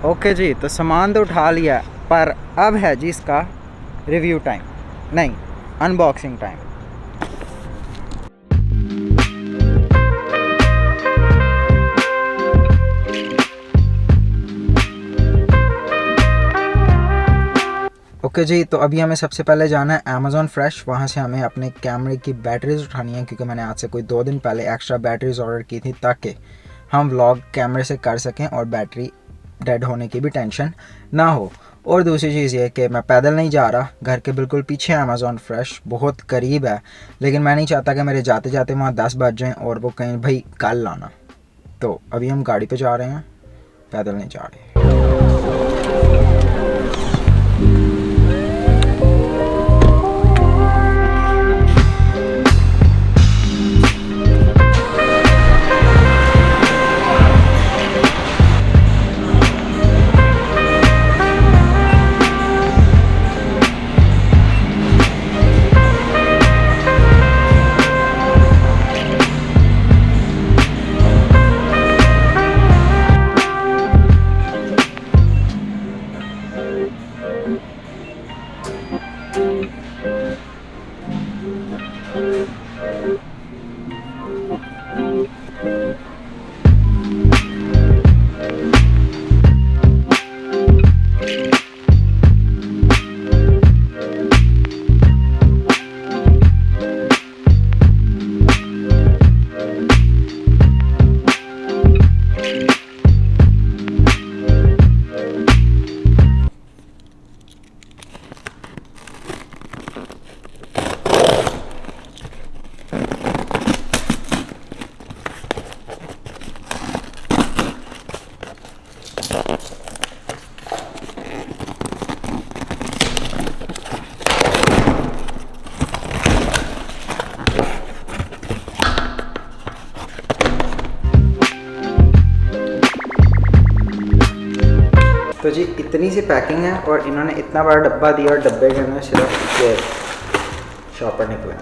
Okay जी, तो सामान तो उठा लिया, पर अब है जी इसका रिव्यू टाइम, नहीं अनबॉक्सिंग टाइम। ओके जी, तो अभी हमें सबसे पहले जाना है अमेज़ॉन फ्रेश। वहाँ से हमें अपने कैमरे की बैटरीज उठानी है, क्योंकि मैंने आज से कोई 2 दिन पहले एक्स्ट्रा बैटरीज ऑर्डर की थी, ताकि हम व्लॉग कैमरे से कर सकें और बैटरी डेड होने की भी टेंशन ना हो। और दूसरी चीज़ ये कि मैं पैदल नहीं जा रहा, घर के बिल्कुल पीछे अमेज़ॉन फ्रेश बहुत करीब है, लेकिन मैं नहीं चाहता कि मेरे जाते जाते वहाँ 10 बज जाएँ और वो कहीं भाई कल लाना। तो अभी हम गाड़ी पे जा रहे हैं, पैदल नहीं जा रहे। तो जी इतनी सी पैकिंग है और इन्होंने इतना बड़ा डब्बा दिया और डब्बे के अंदर सिर्फ ये शॉपर निकले।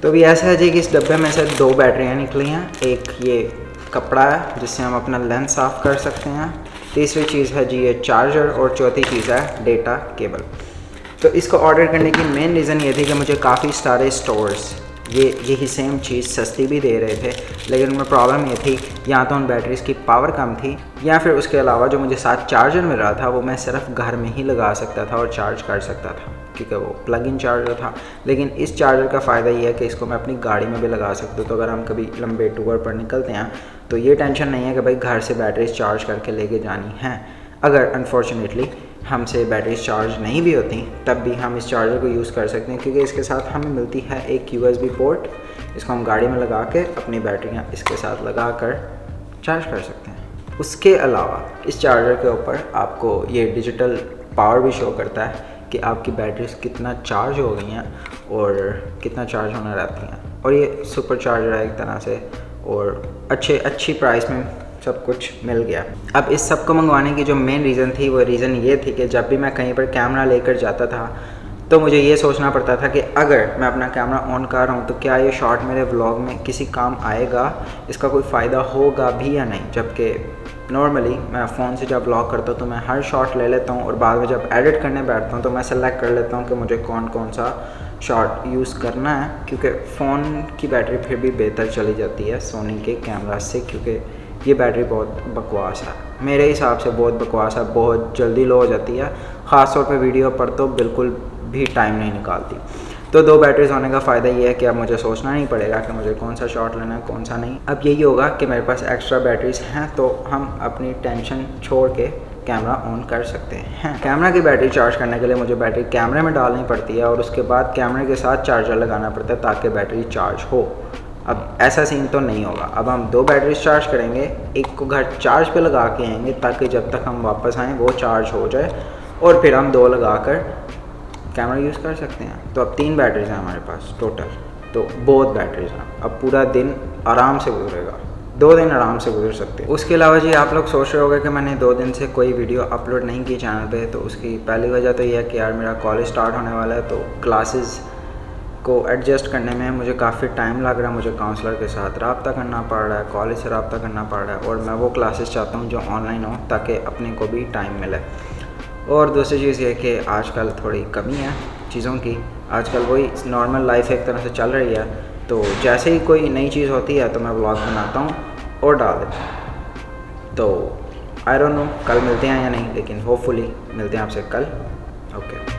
तो भी ऐसा है जी कि इस डब्बे में से 2 बैटरियाँ निकली हैं, एक ये कपड़ा है जिससे हम अपना लेंस साफ़ कर सकते हैं, तीसरी चीज़ है जी ये चार्जर, और चौथी चीज़ है डेटा केबल। तो इसको ऑर्डर करने की मेन रीज़न ये थी कि मुझे काफ़ी सारे स्टोर्स यही सेम चीज़ सस्ती भी दे रहे थे, लेकिन उनमें प्रॉब्लम ये थी या तो उन बैटरीज़ की पावर कम थी, या फिर उसके अलावा जो मुझे साथ चार्जर मिल रहा था वो मैं सिर्फ घर में ही लगा सकता था और चार्ज कर सकता था, क्योंकि वो प्लग इन चार्जर था। लेकिन इस चार्जर का फ़ायदा ये है कि इसको मैं अपनी गाड़ी में भी लगा सकता हूँ, तो अगर हम कभी लंबे टूर पर निकलते हैं तो ये टेंशन नहीं है कि भाई घर से बैटरीज चार्ज करके लेके जानी है। अगर अनफॉर्चुनेटली हमसे बैटरीज चार्ज नहीं भी होती, तब भी हम इस चार्जर को यूज़ कर सकते हैं, क्योंकि इसके साथ हमें मिलती है एक USB पोर्ट। इसको हम गाड़ी में लगा के अपनी बैटरियाँ इसके साथ लगा कर चार्ज कर सकते हैं। उसके अलावा इस चार्जर के ऊपर आपको ये डिजिटल पावर भी शो करता है कि आपकी बैटरीज कितना चार्ज हो गई हैं और कितना चार्ज होना रहती हैं, और ये सुपर चार्जर है एक तरह से, और अच्छी प्राइस में सब कुछ मिल गया। अब इस सब को मंगवाने की जो मेन रीज़न थी वो रीज़न ये थी कि जब भी मैं कहीं पर कैमरा लेकर जाता था तो मुझे ये सोचना पड़ता था कि अगर मैं अपना कैमरा ऑन कर रहा हूँ तो क्या ये शॉट मेरे व्लॉग में किसी काम आएगा, इसका कोई फ़ायदा होगा भी या नहीं। जबकि नॉर्मली मैं फ़ोन से जब व्लॉग करता हूँ तो मैं हर शॉट ले लेता हूँ, और बाद में जब एडिट करने बैठता हूँ तो मैं सेलेक्ट कर लेता हूँ कि मुझे कौन कौन सा शॉट यूज़ करना है, क्योंकि फ़ोन की बैटरी फिर भी बेहतर चली जाती है सोनी के कैमरा से, क्योंकि ये बैटरी बहुत बकवास है, मेरे हिसाब से बहुत बकवास है, बहुत जल्दी लो हो जाती है, ख़ास तौर पे वीडियो पर तो बिल्कुल भी टाइम नहीं निकालती। तो 2 बैटरीज होने का फ़ायदा ये है कि अब मुझे सोचना नहीं पड़ेगा कि मुझे कौन सा शॉट लेना है कौन सा नहीं। अब यही होगा कि मेरे पास एक्स्ट्रा बैटरीज हैं तो हम अपनी टेंशन छोड़ के कैमरा ऑन कर सकते हैं। कैमरा की बैटरी चार्ज करने के लिए मुझे बैटरी कैमरे में डालनी पड़ती है और उसके बाद कैमरे के साथ चार्जर लगाना पड़ता है ताकि बैटरी चार्ज हो। अब ऐसा सीन तो नहीं होगा, अब हम 2 बैटरीज चार्ज करेंगे, एक को घर चार्ज पे लगा के आएंगे ताकि जब तक हम वापस आएँ वो चार्ज हो जाए, और फिर हम 2 लगा कर कैमरा यूज़ कर सकते हैं। तो अब 3 बैटरीज हैं हमारे पास टोटल, तो बहुत बैटरीज हैं। अब पूरा दिन आराम से गुजरेगा, 2 दिन आराम से गुजर सकते हैं। उसके अलावा जी आप लोग सोच रहे होंगे कि मैंने 2 दिन से कोई वीडियो अपलोड नहीं की चैनल पे, तो उसकी पहली वजह तो ये है कि यार मेरा कॉलेज स्टार्ट होने वाला है, तो क्लासेस को एडजस्ट करने में मुझे काफ़ी टाइम लग रहा है। मुझे काउंसलर के साथ रब्ता करना पड़ रहा है, कॉलेज से रब्ता करना पड़ रहा है, और मैं वो क्लासेस चाहता हूँ जो ऑनलाइन हो ताकि अपने को भी टाइम मिले। और दूसरी चीज़ ये कि आजकल थोड़ी कमी है चीज़ों की, आजकल वही नॉर्मल लाइफ एक तरह से चल रही है, तो जैसे ही कोई नई चीज़ होती है तो मैं व्लॉग बनाता हूँ और डाल देता हूँ। तो आई डोंट नो कल मिलते हैं या नहीं, लेकिन होपफुली मिलते हैं आपसे कल। ओके।